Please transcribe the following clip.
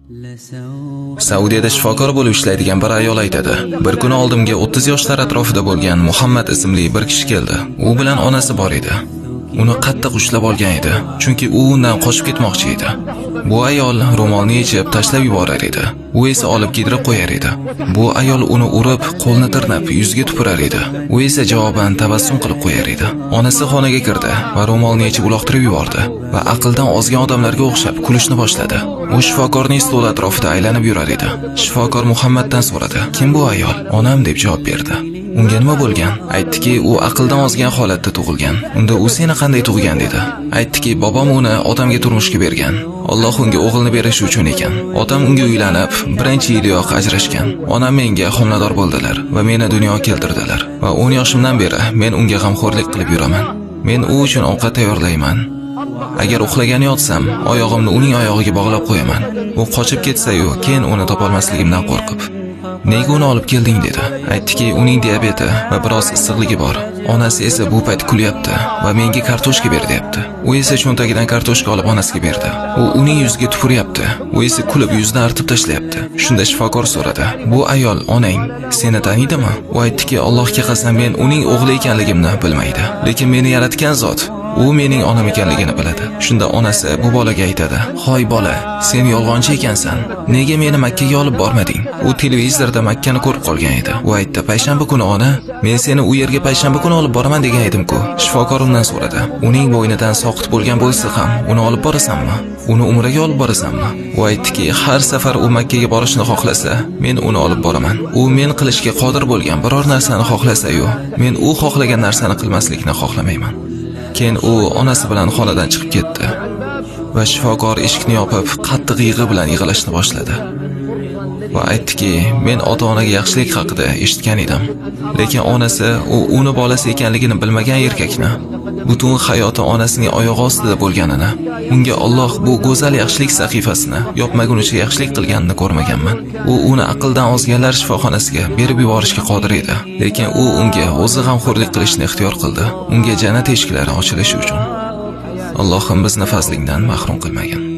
Saudiyada shifokor bo'lib ishlaydigan bir ayol aytadi. Bir kuni oldimga 30 yoshlar atrofida bo'lgan Muhammad ismli bir kishi keldi. U bilan onasi bor edi. Uni qattiq ushlab olgan edi, chunki u undan qochib ketmoqchi edi. Bu ayol ro'molni yechib tashlab yuborar edi. U esa olib kiydirib qo'yar edi. Bu ayol uni urib, qo'lni tirnab, yuziga tupurar edi. U esa javoban tabassum qilib qo'yar edi. Onasi xonaga kirdi va ro'molni yechib uloqtirib yubordi va aqldan ozgan odamlarga o'xshab kulishni boshladi. U shifokorning stoli atrofida aylanib yurar edi. Shifokor Muhammaddan so'radi: "Kim bu ayol?" "Onam" deb javob berdi. Unga nima bo'lgan? Aytdiki, u aqldan ozgan holatda tug'ilgan. Unda u seni qanday tug'gan dedi. Aytdiki, bobom uni otamga turmushga bergan. Alloh unga o'g'ilni berishi uchun ekan. Otam unga uylanib, birinchi yiliyoq ajrashgan. Onam menga homilador bo'ldilar va meni dunyoga keltirdilar. Va 10 yoshimdan beri men unga g'amxo'rlik qilib yuraman. Men u uchun ovqat tayyorlayman. Agar uxlagani yotsam, oyog'imni uning oyog'iga bog'lab qo'yaman. U qochib ketsa-yu, keyin uni topolmasligimdan qo'rqib, "Nega uni olib kelding?" dedi. Aytdiki, uning diabeti va biroz issiqligi bor. Onasi esa bu payt kulyapti va menga kartoshka ber deyapti. U esa cho'ntagidan kartoshka olib onasiga berdi. U uning yuziga tupuryapti. U esa kulib yuzidan artib tashlayapti. Shunda shifokor so'radi: "Bu ayol onang seni tanidimi?" U aytdiki, "Allohga qasam, men uning o'g'li ekanligimni bilmaydi, lekin meni yaratgan zot u mening onam ekanligini biladi." Shunda onasi bu bolaga aytadi: "Hoy bola, sen yolg'onchi ekansan. Nega meni Makkaga olib bormading?" U televizorda Makkani ko'rib qolgan edi. U aytdi: "Payshanba kuni ona, men seni u yerga payshanba kuni olib boraman degan edim-ku." Shifokor undan so'radi: "Uning bo'ynidan soqit bo'lgan bo'lsa ham, uni olib borasanmi? Uni umraga olib borasanmi?" U aytdiki, "Har safar u Makkaga borishni xohlasa, men uni olib boraman. U men qilishga qodir bo'lgan biror narsani xohlasa-yu, men u xohlagan narsani qilmaslikni xohlamayman." Keyin u onasi bilan xonadan chiqib ketdi va shifokor eshikni yopib, qattiq yig'i bilan yig'lashni boshladi. Va aytdiki, "Men ota-onaga yaxshilik haqida eshitgan edim, lekin onasi uni bolasi ekanligini bilmagan erkakni, butun hayoti onasining oyog'i ostida bo'lganini, unga Alloh bu go'zal yaxshilik sahifasini yopmagunicha yaxshilik qilganini ko'rmaganman. U uni aqldan ozganlar shifoxonasiga berib yuborishga qodir edi, lekin u unga o'zi g'amxo'rlik qilishni ixtiyor qildi, unga jannat eshiklari ochilishi uchun. Allohim bizni fazlingdan mahrum qilmagan."